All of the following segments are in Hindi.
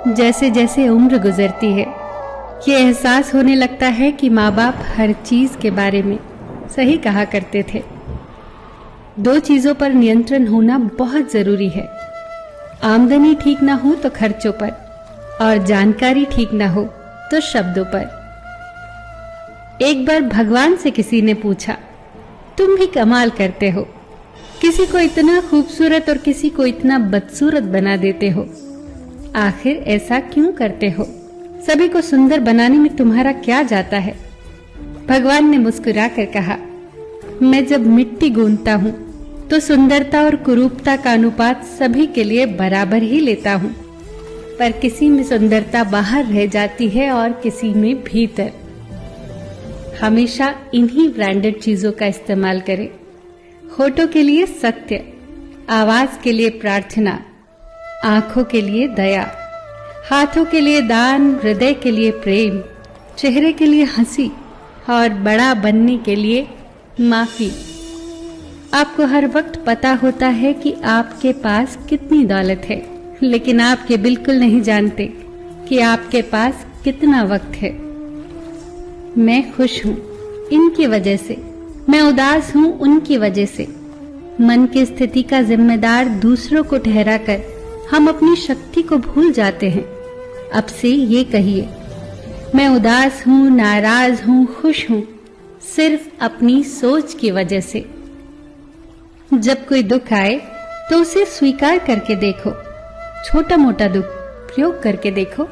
जैसे जैसे उम्र गुजरती है, ये एहसास होने लगता है कि माँ बाप हर चीज के बारे में सही कहा करते थे। 2 चीजों पर नियंत्रण होना बहुत जरूरी है। आमदनी ठीक ना हो तो खर्चों पर, और जानकारी ठीक ना हो तो शब्दों पर। एक बार भगवान से किसी ने पूछा, तुम भी कमाल करते हो, किसी को इतना खूबसूरत और किसी को इतना बदसूरत बना देते हो, आखिर ऐसा क्यों करते हो? सभी को सुंदर बनाने में तुम्हारा क्या जाता है? भगवान ने मुस्कुराकर कहा, मैं जब मिट्टी गूंथता हूँ तो सुंदरता और कुरूपता का अनुपात सभी के लिए बराबर ही लेता हूँ, पर किसी में सुंदरता बाहर रह जाती है और किसी में भीतर। हमेशा इन्हीं ब्रांडेड चीजों का इस्तेमाल करें। होठों के लिए सत्य, आवाज के लिए प्रार्थना, आंखों के लिए दया, हाथों के लिए दान, हृदय के लिए प्रेम, चेहरे के लिए हंसी और बड़ा बनने के लिए माफी। आपको हर वक्त पता होता है कि आपके पास कितनी दौलत है, लेकिन आप ये बिल्कुल नहीं जानते कि आपके पास कितना वक्त है। मैं खुश हूँ इनकी वजह से, मैं उदास हूँ उनकी वजह से। मन की स्थिति का जिम्मेदार दूसरों को ठहराकर हम अपनी शक्ति को भूल जाते हैं। अब से ये कहिए, मैं उदास हूँ, नाराज हूँ, खुश हूँ, सिर्फ अपनी सोच की वजह से। जब कोई दुख आए तो उसे स्वीकार करके देखो। छोटा मोटा दुख प्रयोग करके देखो,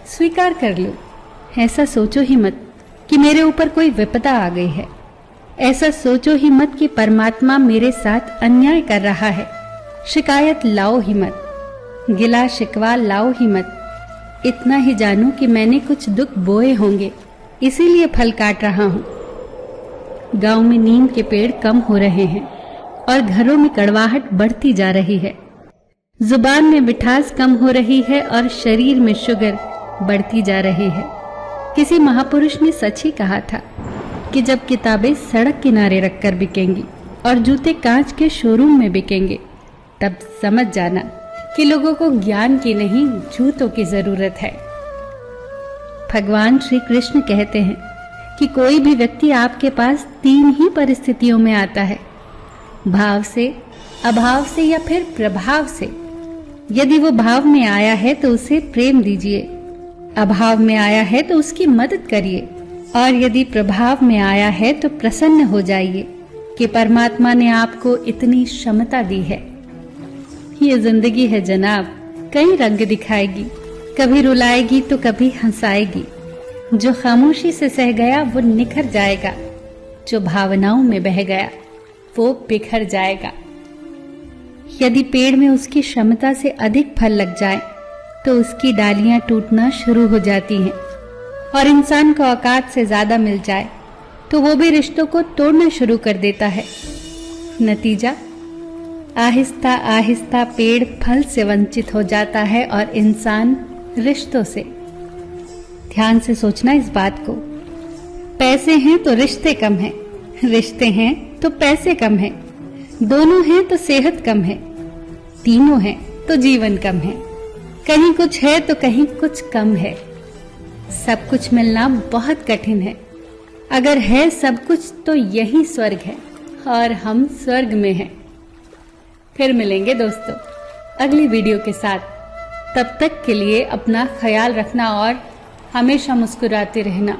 स्वीकार कर लो। ऐसा सोचो ही मत कि मेरे ऊपर कोई विपदा आ गई है। ऐसा सोचो ही मत कि परमात्मा मेरे साथ अन्याय कर रहा है। शिकायत लाओ ही मत, गिला शिकवा लाओ ही मत। इतना ही जानो कि मैंने कुछ दुख बोए होंगे, इसीलिए फल काट रहा हूँ। गांव में नीम के पेड़ कम हो रहे हैं और घरों में कड़वाहट बढ़ती जा रही है। जुबान में मिठास कम हो रही है और शरीर में शुगर बढ़ती जा रही है। किसी महापुरुष ने सच ही कहा था कि जब किताबें सड़क किनारे रखकर बिकेंगी और जूते कांच के शोरूम में बिकेंगे, तब समझ जाना कि लोगों को ज्ञान की नहीं, जूतों की जरूरत है। भगवान श्री कृष्ण कहते हैं कि कोई भी व्यक्ति आपके पास 3 ही परिस्थितियों में आता है, भाव से, अभाव से या फिर प्रभाव से। यदि वो भाव में आया है तो उसे प्रेम दीजिए, अभाव में आया है तो उसकी मदद करिए, और यदि प्रभाव में आया है तो प्रसन्न हो जाइए कि परमात्मा ने आपको इतनी क्षमता दी है। ये जिंदगी है जनाब, कई रंग दिखाएगी, कभी रुलाएगी तो कभी हंसाएगी। जो खामोशी से सह गया वो निखर जाएगा, जो भावनाओं में बह गया वो बिखर जाएगा। यदि पेड़ में उसकी क्षमता से अधिक फल लग जाए तो उसकी डालियां टूटना शुरू हो जाती हैं, और इंसान को औकात से ज्यादा मिल जाए तो वो भी रिश्तों को तोड़ना शुरू कर देता है। नतीजा, आहिस्ता आहिस्ता पेड़ फल से वंचित हो जाता है और इंसान रिश्तों से। ध्यान से सोचना इस बात को। पैसे हैं तो रिश्ते कम हैं, रिश्ते हैं तो पैसे कम हैं, दोनों हैं तो सेहत कम है, तीनों हैं तो जीवन कम है। कहीं कुछ है तो कहीं कुछ कम है। सब कुछ मिलना बहुत कठिन है। अगर है सब कुछ तो यही स्वर्ग है, और हम स्वर्ग में हैं। फिर मिलेंगे दोस्तों अगली वीडियो के साथ। तब तक के लिए अपना ख्याल रखना और हमेशा मुस्कुराते रहना।